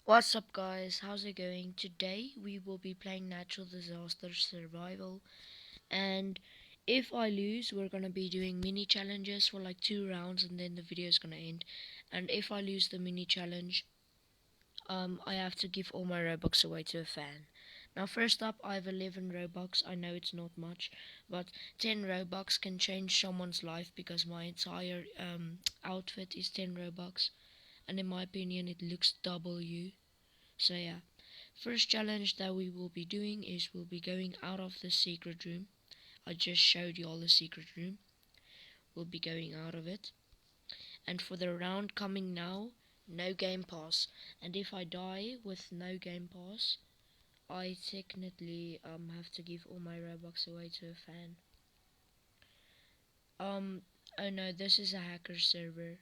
What's up, guys? How's it going? Today we will be playing Natural Disaster Survival, and if I lose, we're gonna be doing mini challenges for like 2 rounds, and then the video is gonna end. And if I lose the mini challenge, I have to give all my Robux away to a fan. Now, first up, I have 11 Robux. I know it's not much, but 10 Robux can change someone's life because my entire outfit is 10 Robux, and in my opinion, it looks W. So yeah, first challenge that we will be doing is we'll be going out of the secret room. I just showed you all the secret room. We'll be going out of it. And for the round coming now, no game pass. And if I die with no game pass, I technically have to give all my Robux away to a fan. Um oh no, this is a hacker server.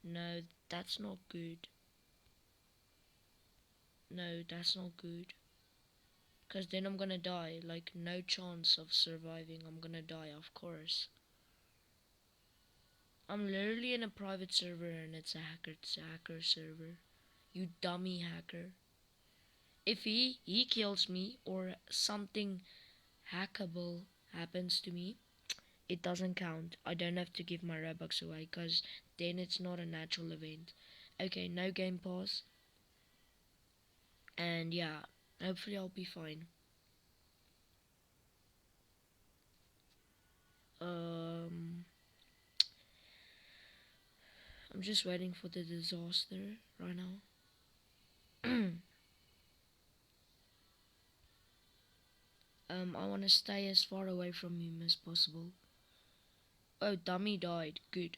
No, that's not good. No, that's not good. Cause then I'm gonna die. Like, no chance of surviving. I'm gonna die, of course. I'm literally in a private server and it's a hacker server. You dummy hacker. If he kills me or something hackable happens to me, it doesn't count. I don't have to give my Robux away because then it's not a natural event. Okay, no game pass. And yeah, hopefully I'll be fine. Um, I'm just waiting for the disaster right now. I want to stay as far away from him as possible. Oh, dummy died. Good.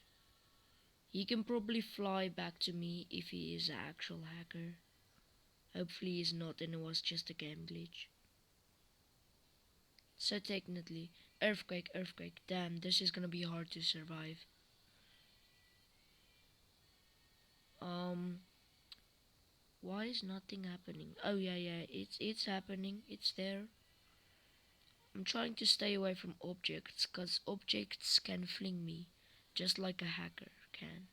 He can probably fly back to me if he is an actual hacker. Hopefully he's not and it was just a game glitch. So technically, earthquake, earthquake. Damn, this is gonna be hard to survive. Um, why is nothing happening? Oh yeah, it's happening. It's there. I'm trying to stay away from objects, cause objects can fling me, just like a hacker can.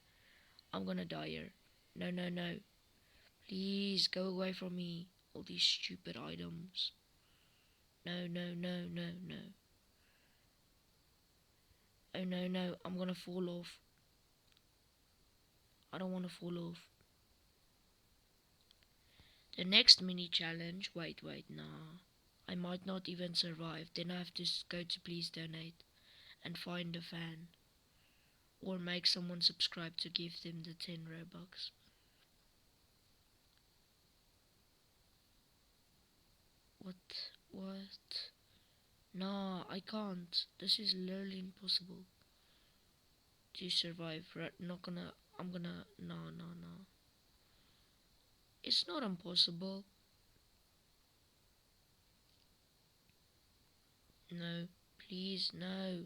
I'm gonna die here. No, no, no. Please go away from me. All these stupid items. No, no, no, no, no. Oh no, no. I'm gonna fall off. I don't wanna fall off. The next mini challenge. Wait, nah. I might not even survive. Then I have to go to please donate and find a fan. Or make someone subscribe to give them the 10 Robux. What? What? Nah, I can't. This is literally impossible to survive. Right? Not gonna. I'm gonna. No, no, no. It's not impossible. No, please, no.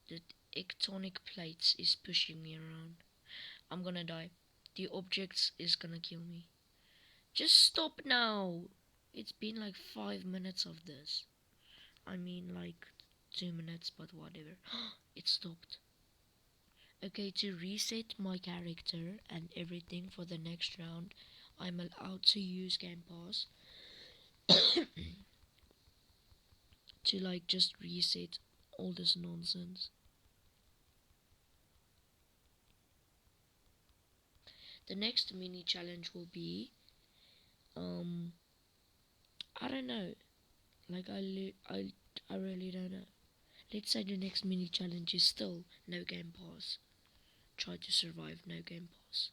The tectonic plates is pushing me around. I'm gonna die. The objects is gonna kill me. Just stop now. It's been like 5 minutes of this. I mean, like 2 minutes, but whatever. It stopped. Okay, to reset my character and everything for the next round, I'm allowed to use Game Pass to like just reset all this nonsense. The next mini challenge will be, um, I don't know. Like I really don't know. Let's say the next mini challenge is still no Game Pass. Try to survive no Game Pass.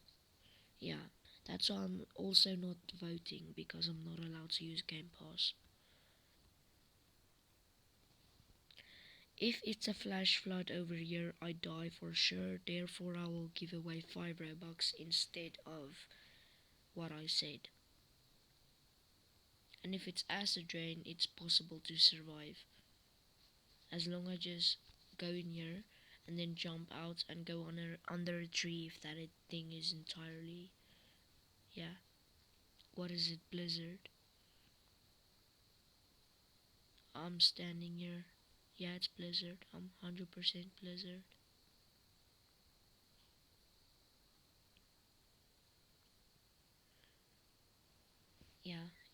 Yeah, that's why I'm also not voting because I'm not allowed to use Game Pass. If it's a flash flood over here, I die for sure. Therefore, I will give away 5 Robux instead of what I said. And if it's acid rain, it's possible to survive. As long as I just go in here and then jump out and go under a tree if that thing is entirely, yeah. What is it, blizzard? I'm standing here. Yeah, it's blizzard. I'm 100% blizzard.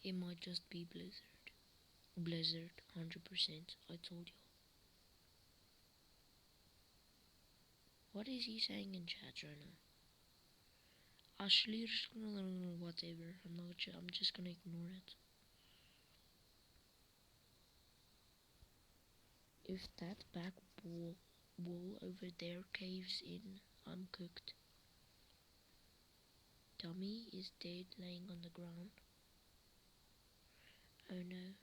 It might just be Blizzard. Blizzard, 100%. I told you. What is he saying in chat right now? Ashley, whatever. I'm just gonna ignore it. If that back wall over there caves in, I'm cooked. Dummy is dead, laying on the ground. Oh no.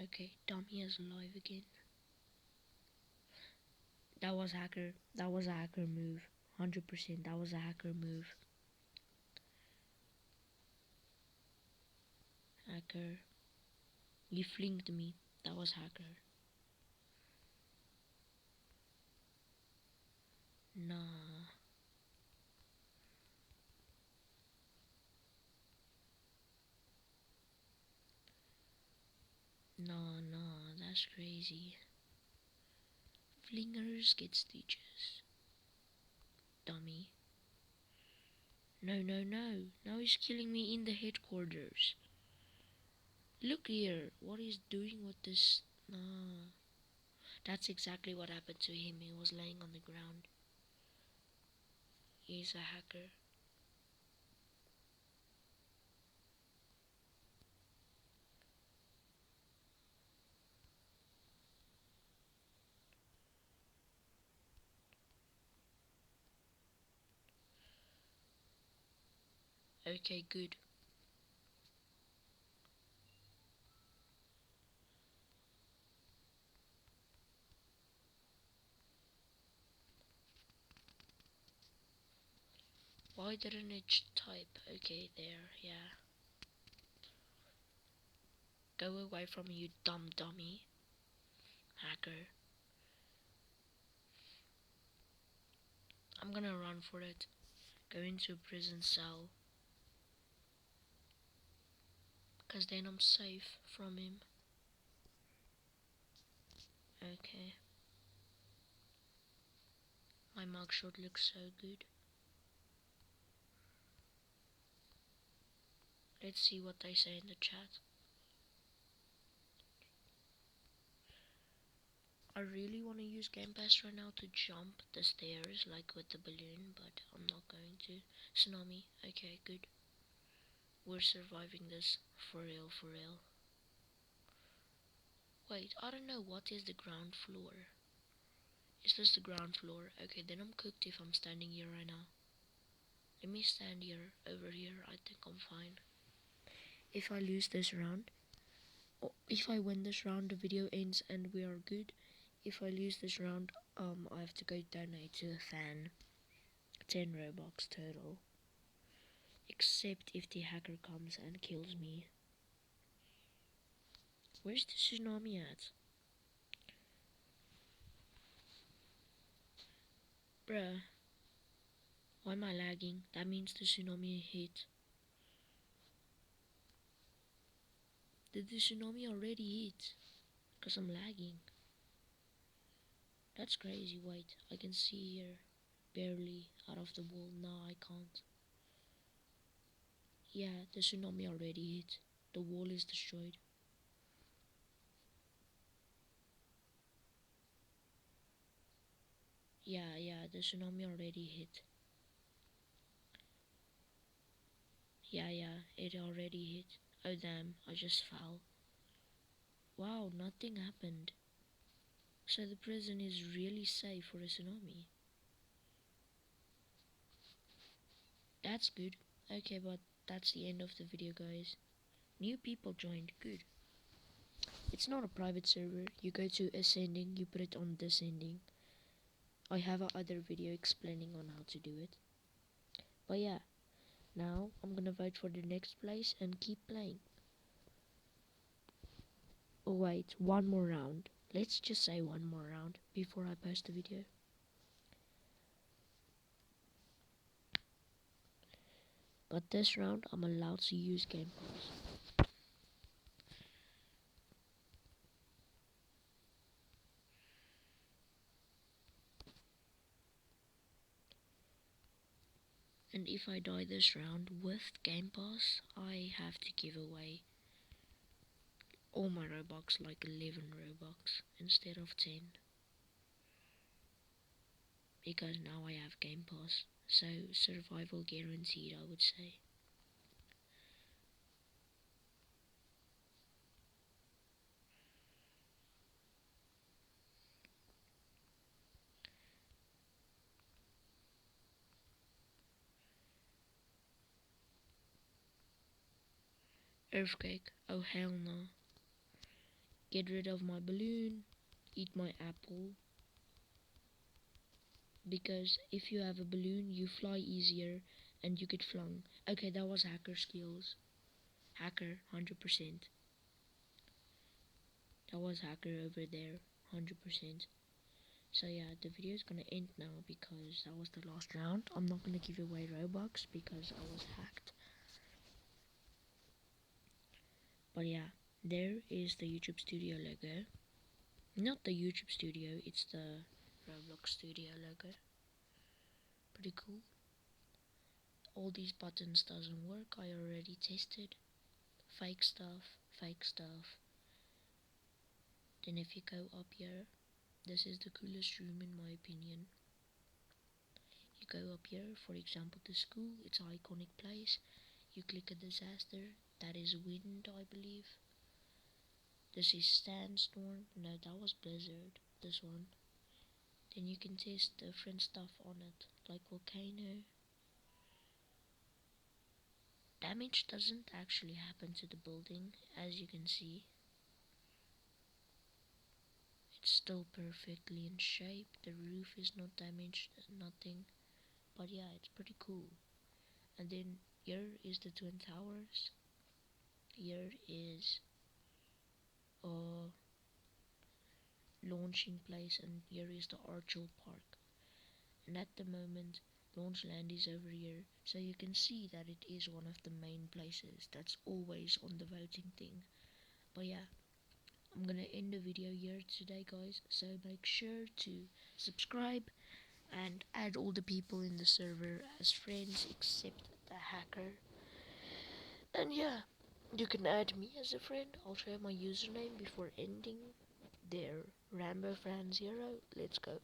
Okay, Dummy is alive again. That was hacker. That was a hacker move. 100%. That was a hacker move. Hacker. You flinked me. That was hacker. Nah. Nah, that's crazy. Flingers get stitches. Dummy. No. Now he's killing me in the headquarters. Look here. What he's doing with this. Nah. That's exactly what happened to him. He was laying on the ground. He's a hacker. Okay, good. Why didn't it type? Okay, there, yeah. Go away from me, you dumb dummy. Hacker. I'm gonna run for it. Go into a prison cell. Cause then I'm safe from him. Okay. My mugshot looks so good. Let's see what they say in the chat. I really want to use Game Pass right now to jump the stairs like with the balloon, but I'm not going to. Tsunami, okay, good. We're surviving this, for real, for real. Wait, I don't know, what is the ground floor? Is this the ground floor? Okay, then I'm cooked if I'm standing here right now. Let me stand here, over here, I think I'm fine. If I lose this round, or if I win this round, the video ends and we are good. If I lose this round, I have to go donate to a fan. 10 Robux total. Except if the hacker comes and kills me. Where's the tsunami at? Bruh. Why am I lagging? That means the tsunami hit. Did the tsunami already hit? Because I'm lagging. That's crazy. Wait, I can see here. Barely out of the wall. No, I can't. Yeah, the tsunami already hit. The wall is destroyed. Yeah, the tsunami already hit. Yeah, it already hit. Oh damn, I just fell. Wow, nothing happened. So the prison is really safe for a tsunami. That's good. Okay, but that's the end of the video, guys. New people joined, good. It's not a private server. You go to ascending, you put it on descending. I have a other video explaining on how to do it. But yeah, now I'm gonna vote for the next place and keep playing. Oh wait, one more round. Let's just say one more round before I post the video. But this round I'm allowed to use Game Pass. And if I die this round with Game Pass, I have to give away all my Robux, like 11 Robux instead of 10. Because now I have Game Pass. So survival guaranteed, I would say. Earthquake. Oh hell no. Get rid of my balloon. Eat my apple. Because if you have a balloon, you fly easier and you get flung. Okay, that was hacker skills. Hacker, 100%. That was hacker over there, 100%. So yeah, the video is gonna end now because that was the last round. I'm not gonna give away Robux because I was hacked. But yeah, there is the YouTube Studio logo. Not the YouTube Studio, it's the Roblox Studio logo. Pretty cool. All these buttons doesn't work, I already tested. Fake stuff, fake stuff. Then if you go up here, this is the coolest room in my opinion. You go up here, for example the school, it's an iconic place. You click a disaster, that is wind I believe. This is sandstorm, no that was blizzard, this one. Then you can test different stuff on it, like volcano. Damage doesn't actually happen to the building, as you can see. It's still perfectly in shape, the roof is not damaged, nothing. But yeah, it's pretty cool. And then here is the Twin Towers. Here is a launching place, and here is the Archel Park. And at the moment, Launchland is over here, so you can see that it is one of the main places that's always on the voting thing. But yeah, I'm gonna end the video here today, guys, so make sure to subscribe and add all the people in the server as friends except the hacker. And yeah, you can add me as a friend. I'll share my username before ending. There, Rambo Fan 0. Let's go.